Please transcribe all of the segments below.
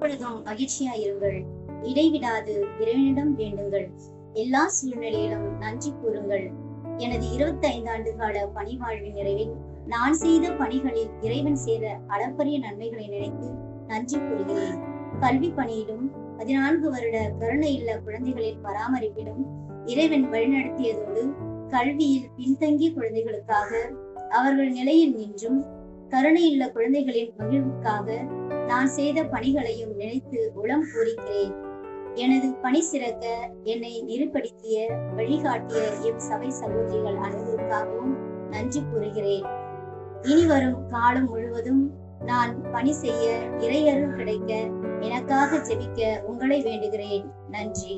எப்பொழுதும் மகிழ்ச்சியாயிருங்கள். இடைவிடாது இறைவனிடம் வேண்டுங்கள். எல்லா சூழ்நிலையிலும் நன்றி கூறுங்கள். எனது 25 ஆண்டு கால பணி வாழ்வின் நிறைவில் நான் செய்த பணிகளில் இறைவன் செய்த அளப்பரிய நன்மைகளை நினைத்து நன்றி கூறுகிறேன். கல்வி பணியிலும் 14 வருட கருணை இல்ல குழந்தைகளின் பராமரிப்பிலும் இறைவன் வழிநடத்தியதோடு, கல்வியில் பின்தங்கிய குழந்தைகளுக்காக அவர்கள் நிலையில் நின்றும் கருணை இல்ல குழந்தைகளின் மகிழ்வுக்காக நான் செய்த பணிகளையும் நினைத்து உளம் பூரிக்கிறேன். எனது பணி சிறக்க என்னை நெருப்படுத்திய வழிகாட்டிய எம் சபை சகோதரிகள் அனைவருக்காகவும் நன்றி கூறுகிறேன். இனி வரும் காலம் முழுவதும் நான் பணி செய்ய இறையருள் கிடைக்க எனக்காக ஜெபிக்க உங்களை வேண்டுகிறேன். நன்றி.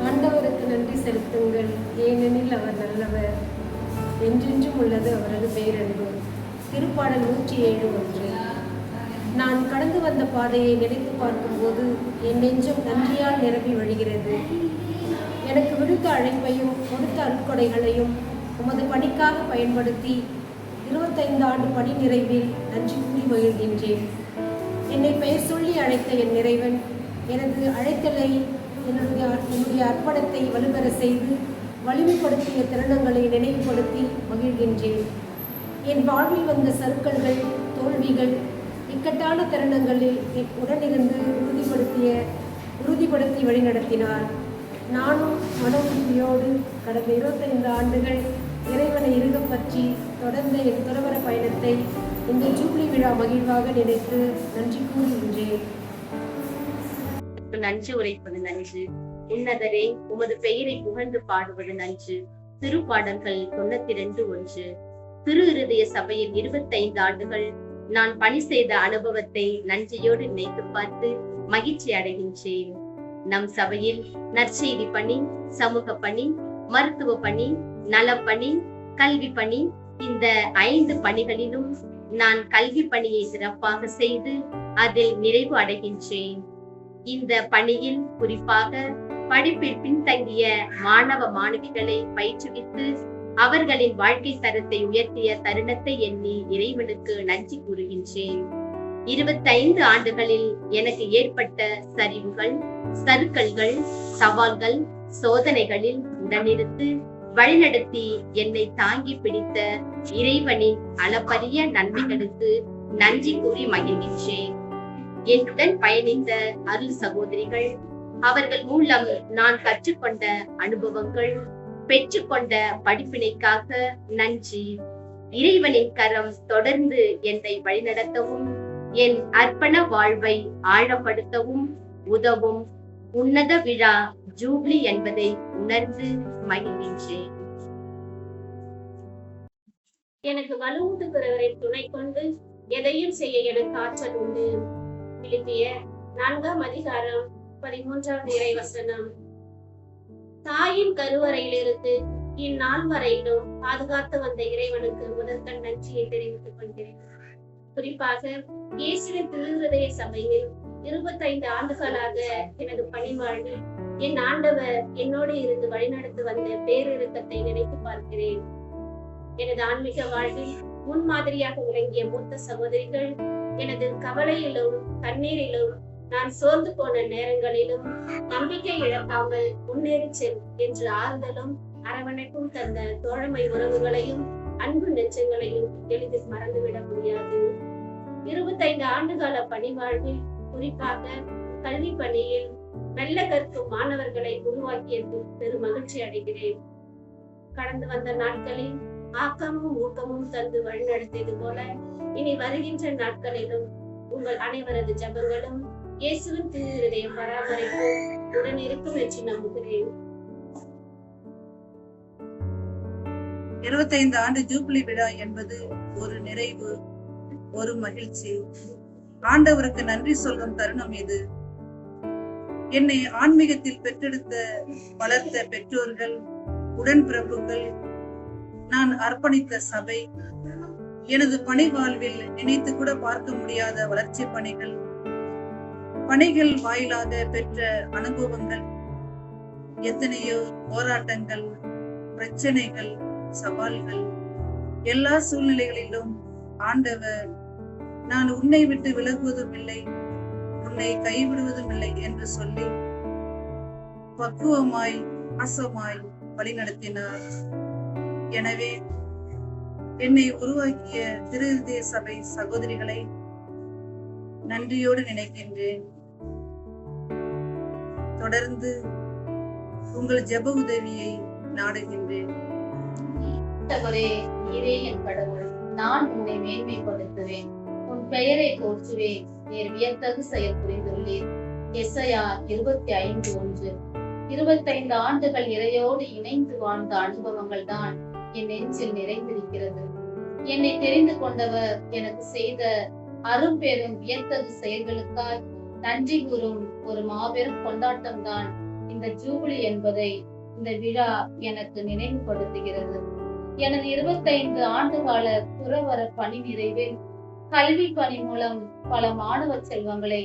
ஆண்டவருக்கு நன்றி செலுத்துங்கள், ஏனெனில் அவர் நல்லவர், என்றென்றும் உள்ளது அவரது பேரன்பு. திருப்பாடல் 107:1. நான் கடந்து வந்த பாதையை நினைத்து பார்க்கும்போது என் நெஞ்சம் நன்றியால் நிரம்பி வழிகிறது. எனக்கு விடுத்த அழைப்பையும் கொடுத்த அருட்கொடைகளையும் உமது பணிக்காக பயன்படுத்தி 25 ஆண்டு பணி நிறைவில் நன்றி கூறி மகிழ்கின்றேன். என்னை பெயர் சொல்லி அழைத்த என் இறைவன் எனது அழைத்தலை, என்னுடைய அர்ப்பணத்தை வலுப்பெற செய்து வலிமைப்படுத்திய தருணங்களை நினைவுபடுத்தி மகிழ்கின்றேன். என் வாழ்வில் வந்த சறுக்கல்கள், தோல்விகள், இக்கட்டான தருணங்களில் உடனிருந்து உறுதிப்படுத்தி வழிநடத்தினார். நானும் மன உறுதியோடு கடந்த 25 ஆண்டுகள் இறைவனை இறுக பற்றி தொடர்ந்த என் துறவர பயணத்தை இந்த ஜூப்ளி விழா மகிழ்வாக நினைத்து நன்றி கூறுகின்றேன். நன்றி உரைப்பது நன்று. உன்னதரே, உமது பெயரை புகழ்ந்து பாடுவது நன்று. திருப்பாடல்கள் 92:1. திரு இருதய சபையில் 25 ஆண்டுகள் நான் பணி செய்த அனுபவத்தை நன்றியோடு நினைத்து பார்த்து மகிழ்ச்சி அடைகின்றேன். நம் சபையில் நற்செய்தி பணி, சமூக பணி, மருத்துவ பணி, நலப்பணி, கல்வி பணி, இந்த 5 பணிகளிலும் நான் கல்வி பணியை சிறப்பாக செய்து அதில் நிறைவு அடைகின்றேன். இந்த பணியில் குறிப்பாக படிப்பில் பின்தங்கிய மாணவ மாணவிகளை பயிற்றுவித்து அவர்களின் வாழ்க்கை தரத்தை உயர்த்திய தருணத்தை எண்ணி இறைவனுக்கு நன்றி கூறுகின்றேன். 25 ஆண்டுகளில் எனக்கு ஏற்பட்ட சரிவுகள், சறுக்கல்கள், சவால்கள், சோதனைகளில் உடனிருந்து வழிநடத்தி என்னை தாங்கி பிடித்த இறைவனின் அளப்பரிய நன்மைகளுக்கு நன்றி கூறி மகிழ்கின்றேன். என்னுடன் பயணித்த அருள் சகோதரிகள், அவர்கள் மூலம் நான் கற்றுக்கொண்ட அனுபவங்கள், பெற்றுக்கொண்ட படிப்பினைக்காக நன்றி. இறைவனின் கரம் தொடர்ந்து என்னை வழிநடத்தவும் என் அர்ப்பண வாழ்வை ஆழப்படுத்தவும் உதவும் உன்னத விழா ஜூப்ளி என்பதை உணர்ந்து மகிழ்கின்றேன். எனக்கு வலுவூட்டுகிறவரின் துணை கொண்டு எதையும் செய்ய எனக்கு ஆற்றல் உண்டு. பிலிப்பியர் 4:13 இறைவசனம். தாயின் கருவறையிலிருந்து இந்நாள் வரையிலும் பாதுகாத்து வந்த இறைவனுக்கு முதற்கண் நன்றியை தெரிவித்துக் கொள்கிறேன். குறிப்பாக இயேசுவின் திருஹிருதய சபையில் 25 ஆண்டுகளாக எனது பணி வாழ்வில் என் ஆண்டவர் என்னோடு இருந்து வழிநடத்தி வந்த பேரிரக்கத்தை நினைத்து பார்க்கிறேன். எனது ஆன்மீக வாழ்வில் முன்மாதிரியாக விளங்கிய மூத்த சகோதரிகள் எனது கவலையிலும் கண்ணீரிலும் நான் சோர்ந்து போன நேரங்களிலும் நம்பிக்கை இழக்காமல் முன்னேறி செல் என்று ஆறுதலும் அரவணைப்பும் தந்த தோழமை உறவுகளையும் அன்பு நெச்சங்களையும் எளிதில் மறந்துவிட முடியாது. 25 ஆண்டுகால பணி வாழ்வில் குறிப்பாக கல்வி பணியில் மெல்ல கற்கும் மாணவர்களை உருவாக்கியது பெரும் மகிழ்ச்சி அடைகிறேன். கடந்து வந்த நாட்களில் ஆக்கமும் ஊக்கமும் தந்து வழிநடத்தியது போல இனி வருகின்ற நாட்களிலும் உங்கள் அனைவரது ஜபங்களும் இயேசுவின் திருஹிருதய பராமரிப்பு உடன் இருக்கும் என்று நம்புகிறேன். 25 ஆண்டு ஜூப்ளி விழா என்பது ஒரு நிறைவு, ஒரு மகிழ்ச்சி. ஆண்டவருக்கு நன்றி சொல்லும் தருணம் இது. என்னை ஆன்மீகத்தில் பெற்றெடுத்த வளர்த்த பெற்றோர்கள், உடன்பிறப்புகள், நான் அர்ப்பணித்த சபை, எனது பணி வாழ்வில் நினைத்து கூட பார்க்க முடியாத வளர்ச்சி பணிகள் வாயிலாக பெற்ற அனுபவங்கள், எத்தனையோ போராட்டங்கள், பிரச்சனைகள், சவால்கள், எல்லா சூழ்நிலைகளிலும் ஆண்டவர் நான் உன்னை விட்டு விலகுவதும் இல்லை, உன்னை கைவிடுவதும் இல்லை என்று சொல்லி பக்குவமாய் பாசமாய் வழிநடத்தினார். எனவே என்னை உருவாக்கிய திருஹிருதய சபை சகோதரிகளை நன்றியோடு நினைக்கின்றேன். தொடர்ந்து உங்கள் ஜெப உதவியை நாடுகின்றேன். ஆண்டவரே, நீரே என் கடவுள். நான் உன்னை மேன்மைப்படுத்துவேன், உன் பெயரை போற்றுவேன். நீர் வியத்தகு செயல் புரிந்துள்ளீர். எஸ்ஐயா 25:1. 25 ஆண்டுகள் இறையோடு இணைந்து வாழ்ந்த அனுபவங்கள் தான் என் நெஞ்சில் நிறைந்திருக்கிறது. என்னை தெரிந்து கொண்டவர் எனக்கு செய்த அரும்பெரும் வியத்தகு செயல்களுக்காய் நன்றி கூறும் ஒரு மாபெரும் கொண்டாட்டம் தான் இந்த ஜூபிலி என்பதை இந்த விழா எனக்கு நினைவுபடுத்துகிறது. எனது 25 ஆண்டுகால துறவற பணி நிறைவில் கல்வி பணி மூலம் பல மாணவ செல்வங்களை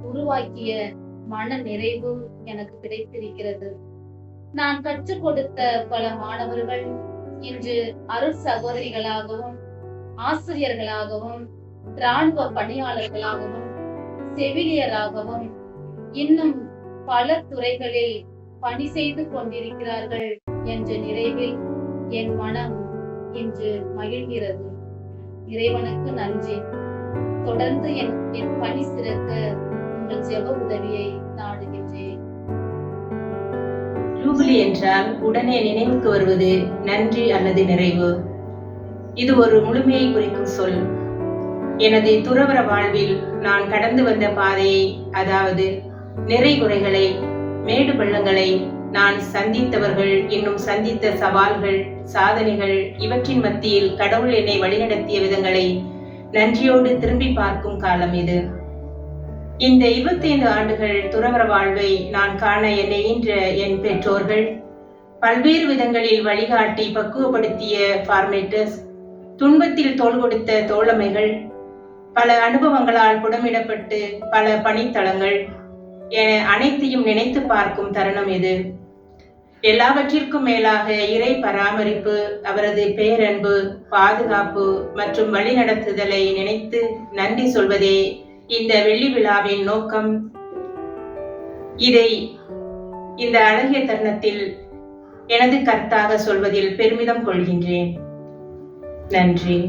உருவாக்கிய மன நிறைவு எனக்கு கிடைத்திருக்கிறது. நான் கற்றுக் கொடுத்த பல மாணவர்கள் இன்று அருள் சகோதரிகளாகவும், ஆசிரியர்களாகவும், இராணுவ பணியாளர்களாகவும், செவிலியராகவும் இன்னும் பல துறைகளில் பணி செய்து கொண்டிருக்கிறார்கள் என்ற நிறைவில் என் மனம் இன்று மகிழ்கிறது. இறைவனுக்கு நன்றி. தொடர்ந்து என் பணி சிறக்க உங்கள் ஜெப உதவியை நாடுகின்றேன். ஜூபிலி என்றால் உடனே நினைவுக்கு வருவது நன்றி அல்லது நிறைவு. இது ஒரு முழுமையை குறிக்கும் சொல். எனது துறவற வாழ்வில் நான் கடந்து வந்த பாதையை, அதாவது நிறை குறைகளை, மேடு பள்ளங்களை, நான் சந்தித்தவர்கள், இன்னும் சந்தித்த சவால்கள், சாதனைகள், இவற்றின் மத்தியில் கடவுள் என்னை வழிநடத்திய விதங்களை நன்றியோடு திரும்பி பார்க்கும் காலம் இது. இந்த 25 ஆண்டுகள் துறவற வாழ்வை நான் காண என்னை ஈன்ற என் பெற்றோர்கள், பல்வேறு விதங்களில் வழிகாட்டி பக்குவப்படுத்திய ஃபார்மேட்டர்ஸ், துன்பத்தில் தோள் கொடுத்த தோழமைகள், பல அனுபவங்களால் புடமிடப்பட்டு பல பணித்தளங்கள் என அனைத்தையும் நினைத்து பார்க்கும் தருணம் இது. எல்லாவற்றிற்கும் மேலாக இறை பராமரிப்பு, அவரது பேரன்பு, பாதுகாப்பு மற்றும் வழிநடத்துதலை நினைத்து நன்றி சொல்வதே இந்த வெள்ளி விழாவின் நோக்கம். இதை இந்த அழகிய தருணத்தில் எனது கருத்தாக சொல்வதில் பெருமிதம் கொள்கின்றேன். நன்றி.